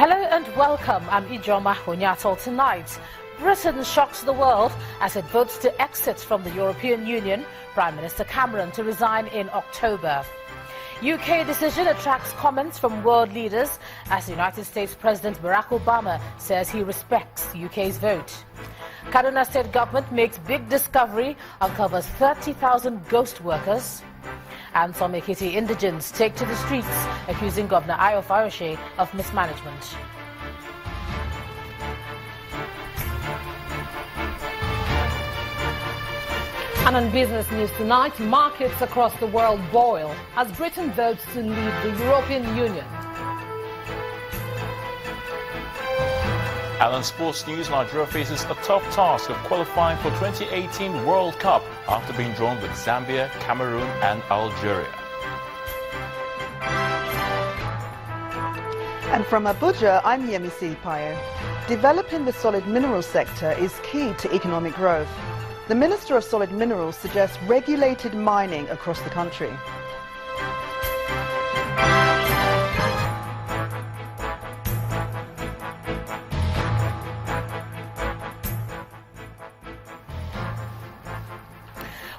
Hello and welcome. I'm Ijoma Onyato. Tonight, Britain shocks the world as it votes to exit from the European Union. Prime Minister Cameron to resign in October. UK decision attracts comments from world leaders as the United States President Barack Obama says he respects UK's vote. Kaduna State government makes big discovery, uncovers 30,000 ghost workers. And some Ekiti indigents take to the streets accusing Governor Ayo Fayose of mismanagement. And on business news tonight, markets across the world boil as Britain votes to leave the European Union. And on sports news, Nigeria faces a tough task of qualifying for 2018 World Cup after being drawn with Zambia, Cameroon and Algeria. And from Abuja, I'm Yemisi Payo. Developing the solid mineral sector is key to economic growth. The Minister of Solid Minerals suggests regulated mining across the country.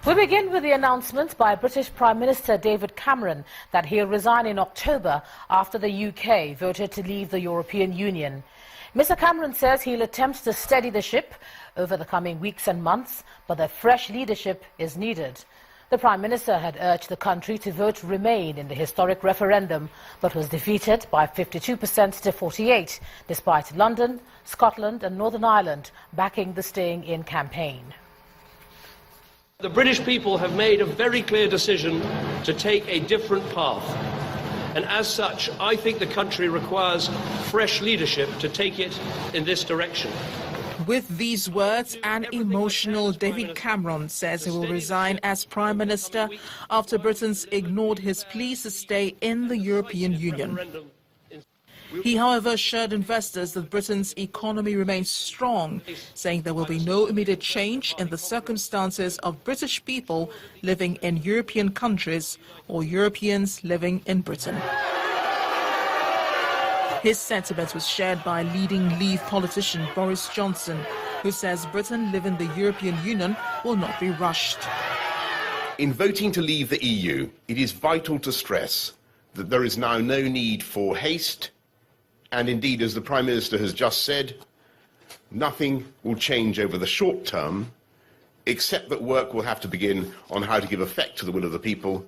We begin with the announcement by British Prime Minister David Cameron that he'll resign in October after the UK voted to leave the European Union. Mr. Cameron says he'll attempt to steady the ship over the coming weeks and months, but that fresh leadership is needed. The Prime Minister had urged the country to vote Remain in the historic referendum, but was defeated by 52% to 48%, despite London, Scotland and Northern Ireland backing the Staying In campaign. The British people have made a very clear decision to take a different path. And as such, I think the country requires fresh leadership to take it in this direction. With these words, an emotional David Cameron says he will resign as Prime Minister after Britain's ignored his pleas to stay in the European Union. He, however, assured investors that Britain's economy remains strong, saying there will be no immediate change in the circumstances of British people living in European countries or Europeans living in Britain. His sentiment was shared by leading Leave politician Boris Johnson, who says Britain leaving the European Union will not be rushed. In voting to leave the EU, it is vital to stress that there is now no need for haste. And indeed, as the Prime Minister has just said, nothing will change over the short term, except that work will have to begin on how to give effect to the will of the people.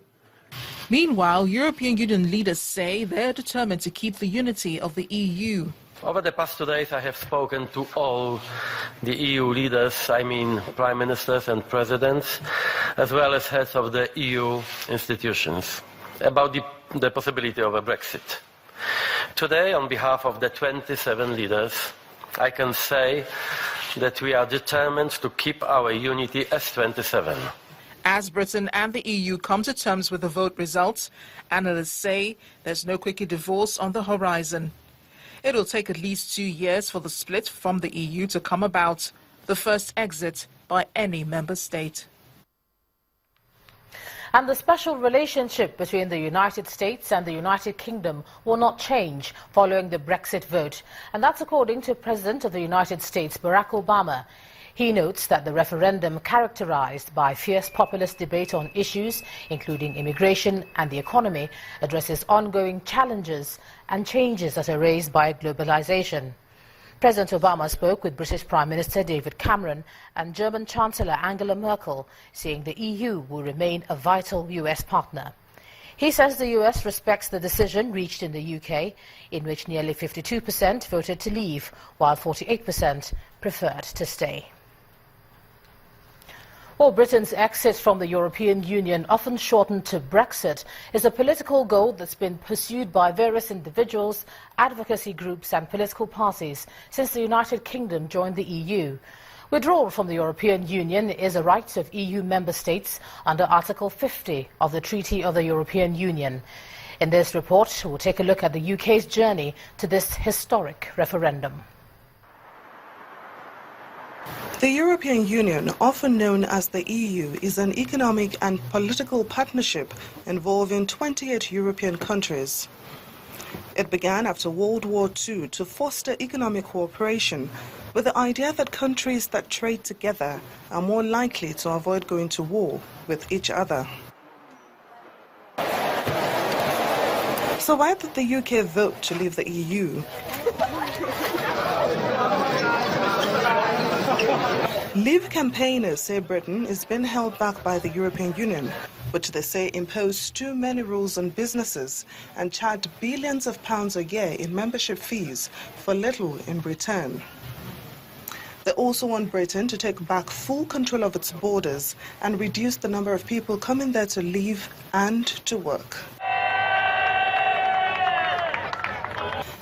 Meanwhile, European Union leaders say they're determined to keep the unity of the EU. Over the past 2 days, I have spoken to all the EU leaders, I mean prime ministers and presidents, as well as heads of the EU institutions, about the possibility of a Brexit. Today, on behalf of the 27 leaders, I can say that we are determined to keep our unity as 27. As Britain and the EU come to terms with the vote results, analysts say there's no quick divorce on the horizon. It will take at least 2 years for the split from the EU to come about, the first exit by any member state. And the special relationship between the United States and the United Kingdom will not change following the Brexit vote. And that's according to President of the United States, Barack Obama. He notes that the referendum, characterized by fierce populist debate on issues, including immigration and the economy, addresses ongoing challenges and changes that are raised by globalization. President Obama spoke with British Prime Minister David Cameron and German Chancellor Angela Merkel, saying the EU will remain a vital US partner. He says the US respects the decision reached in the UK, in which nearly 52% voted to leave, while 48% preferred to stay. Well, Britain's exit from the European Union, often shortened to Brexit, is a political goal that's been pursued by various individuals, advocacy groups and political parties since the United Kingdom joined the EU. Withdrawal from the European Union is a right of EU member states under Article 50 of the Treaty of the European Union. In this report, we'll take a look at the UK's journey to this historic referendum. The European Union, often known as the EU, is an economic and political partnership involving 28 European countries. It began after World War II to foster economic cooperation with the idea that countries that trade together are more likely to avoid going to war with each other. So why did the UK vote to leave the EU? Leave campaigners say Britain is being held back by the European Union, which they say impose too many rules on businesses and charge billions of pounds a year in membership fees for little in return. They also want Britain to take back full control of its borders and reduce the number of people coming there to live and to work.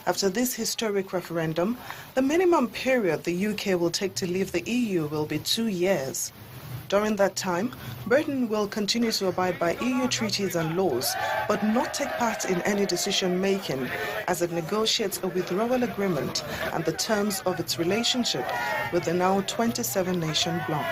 After this historic referendum, the minimum period the UK will take to leave the EU will be 2 years. During that time, Britain will continue to abide by EU treaties and laws, but not take part in any decision-making as it negotiates a withdrawal agreement and the terms of its relationship with the now 27-nation bloc.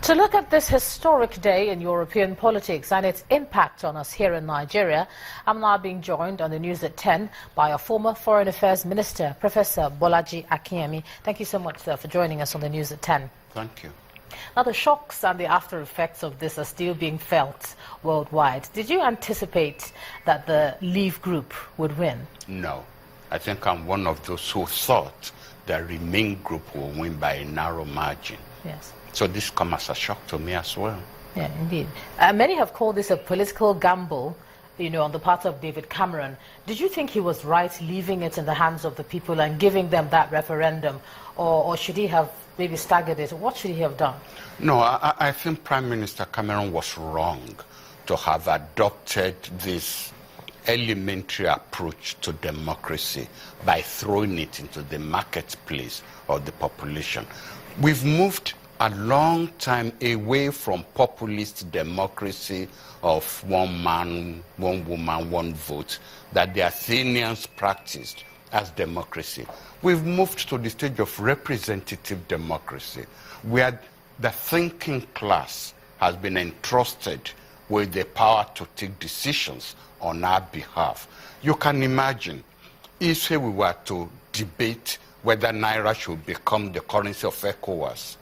To look at this historic day in European politics and its impact on us here in Nigeria, I'm now being joined on the news at 10 by a former Foreign Affairs Minister, Professor Bolaji Akinyemi. Thank you so much, sir, for joining us on the news at 10. Thank you. Now, the shocks and the after effects of this are still being felt worldwide. Did you anticipate that the Leave group would win? No. I think I'm one of those who thought the Remain group will win by a narrow margin. Yes. So this comes as a shock to me as well. Yeah, indeed. Many have called this a political gamble, on the part of David Cameron. Did you think he was right leaving it in the hands of the people and giving them that referendum? Or should he have maybe staggered it? What should he have done? No, I think Prime Minister Cameron was wrong to have adopted this elementary approach to democracy by throwing it into the marketplace of the population. We've moved a long time away from populist democracy of one man, one woman, one vote that the Athenians practiced as democracy. We've moved to the stage of representative democracy, where the thinking class has been entrusted with the power to take decisions on our behalf. You can imagine if, say, we were to debate whether Naira should become the currency of ECOWAS,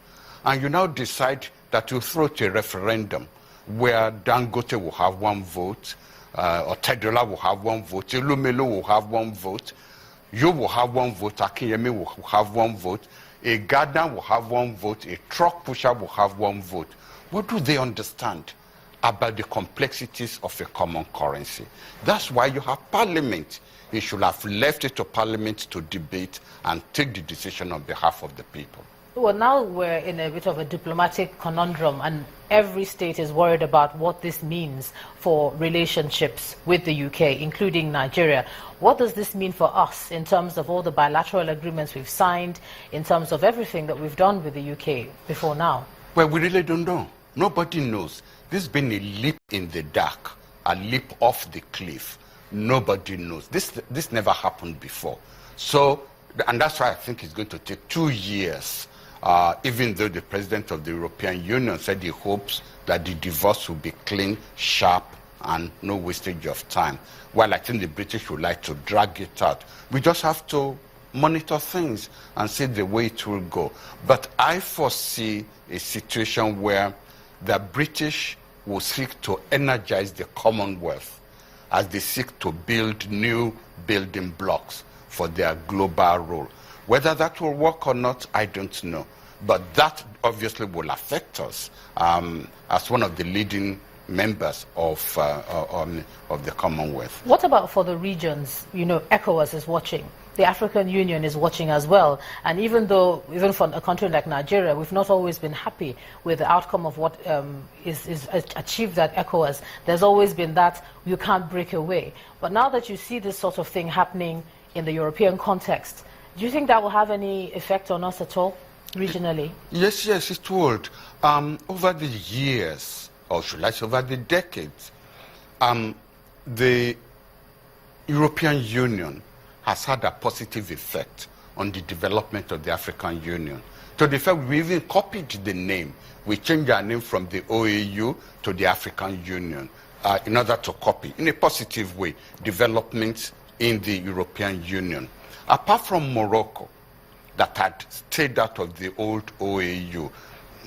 and you now decide that you throw to a referendum where Dangote will have one vote, or Tedola will have one vote, Elumelu will have one vote, you will have one vote, Akinyemi will have one vote, a gardener will have one vote, a truck pusher will have one vote. What do they understand about the complexities of a common currency? That's why you have Parliament. You should have left it to Parliament to debate and take the decision on behalf of the people. Well, now we're in a bit of a diplomatic conundrum, and every state is worried about what this means for relationships with the UK, including Nigeria. What does this mean for us in terms of all the bilateral agreements we've signed, in terms of everything that we've done with the UK before now? Well, we really don't know. Nobody knows. This has been a leap in the dark, a leap off the cliff. Nobody knows. This never happened before. So, and that's why I think it's going to take 2 years. Even though the President of the European Union said he hopes that the divorce will be clean, sharp, and no wastage of time. Well, I think the British would like to drag it out. We just have to monitor things and see the way it will go. But I foresee a situation where the British will seek to energize the Commonwealth as they seek to build new building blocks for their global role. Whether that will work or not, I don't know. But that obviously will affect us as one of the leading members of the Commonwealth. What about for the regions? ECOWAS is watching. The African Union is watching as well. And even for a country like Nigeria, we've not always been happy with the outcome of what is achieved at ECOWAS. There's always been that you can't break away. But now that you see this sort of thing happening in the European context, do you think that will have any effect on us at all, regionally? Yes, it would. Over the years, or should I say over the decades, the European Union has had a positive effect on the development of the African Union. To the fact we even copied the name. We changed our name from the OAU to the African Union in order to copy, in a positive way, developments in the European Union. Apart from Morocco, that had stayed out of the old OAU,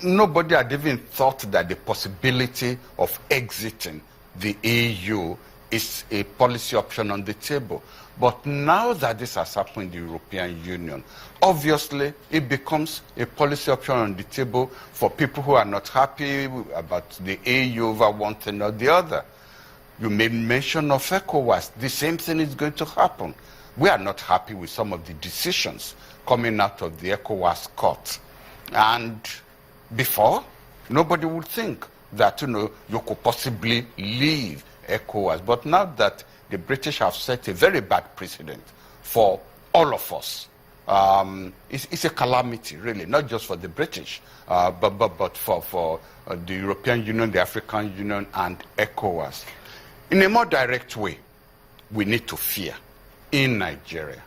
nobody had even thought that the possibility of exiting the EU is a policy option on the table. But now that this has happened in the European Union, obviously it becomes a policy option on the table for people who are not happy about the EU over one thing or the other. You made mention of ECOWAS. The same thing is going to happen. We are not happy with some of the decisions coming out of the ECOWAS court. And before, nobody would think that, you could possibly leave ECOWAS. But now that the British have set a very bad precedent for all of us, it's a calamity, really, not just for the British, but for the European Union, the African Union, and ECOWAS. In a more direct way, we need to fear in Nigeria.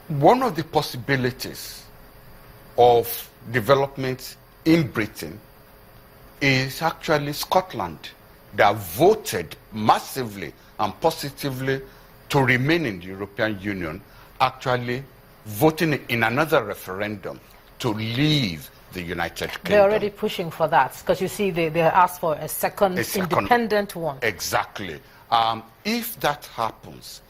One of the possibilities of development in Britain is actually Scotland. They have voted massively and positively to remain in the European Union, actually voting in another referendum to leave the United Kingdom. They're already pushing for that, because you see they asked for a second independent one. Exactly. If that happens,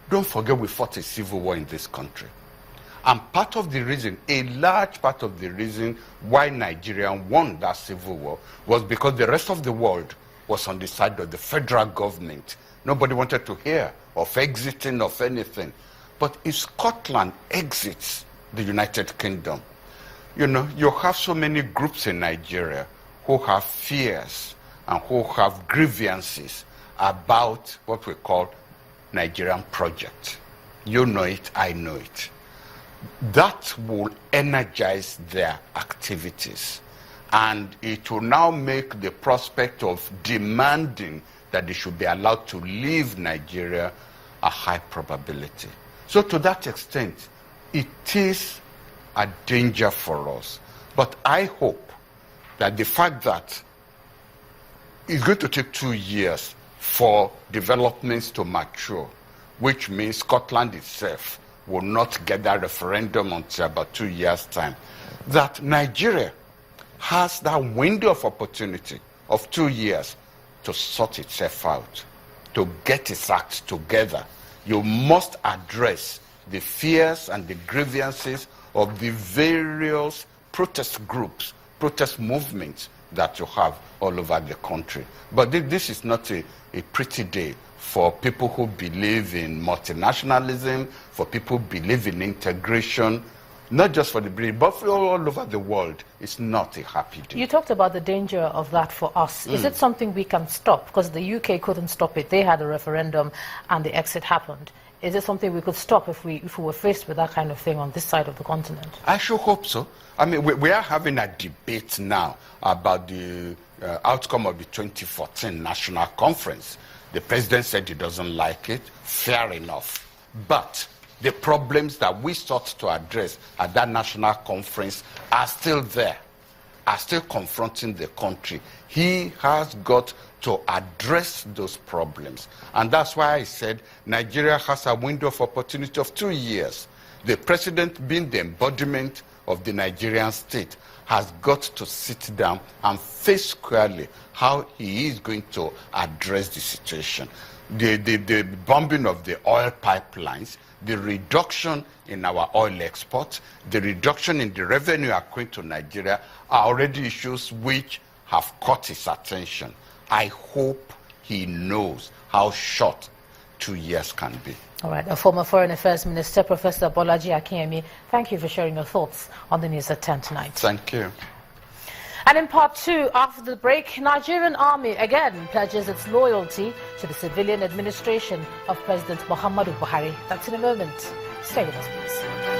don't forget we fought a civil war in this country. And part of the reason, a large part of the reason why Nigeria won that civil war was because the rest of the world was on the side of the federal government. Nobody wanted to hear of exiting of anything. But if Scotland exits the United Kingdom, you have so many groups in Nigeria who have fears and who have grievances about what we call Nigerian project. You know it, I know it. That will energize their activities, and it will now make the prospect of demanding that they should be allowed to leave Nigeria a high probability. So to that extent, it is a danger for us. But I hope that the fact that it's going to take 2 years for developments to mature, which means Scotland itself will not get that referendum until about 2 years' time, that Nigeria has that window of opportunity of 2 years to sort itself out, to get its act together. You must address the fears and the grievances of the various protest groups, protest movements that you have all over the country. But this is not a pretty day for people who believe in multinationalism, for people who believe in integration, not just for the British, but for all over the world. It's not a happy day. You talked about the danger of that for us. Is it something we can stop? Because the UK couldn't stop it. They had a referendum and the exit happened. Is it something we could stop if we were faced with that kind of thing on this side of the continent? I sure hope so. I mean, we are having a debate now about the outcome of the 2014 National Conference. The president said he doesn't like it. Fair enough. But the problems that we sought to address at that national conference are still there, are still confronting the country. He has got to address those problems. And that's why I said Nigeria has a window of opportunity of 2 years. The president, being the embodiment of the Nigerian state, has got to sit down and face squarely how he is going to address the situation. The bombing of the oil pipelines, the reduction in our oil exports, the reduction in the revenue accruing to Nigeria are already issues which have caught his attention. I hope he knows how short 2 years can be. All right. A former Foreign Affairs Minister, Professor Bolaji Akinyemi, thank you for sharing your thoughts on the news at 10 tonight. Thank you. And in part 2, after the break, Nigerian army again pledges its loyalty to the civilian administration of President Muhammadu Buhari. That's in a moment. Stay with us, please.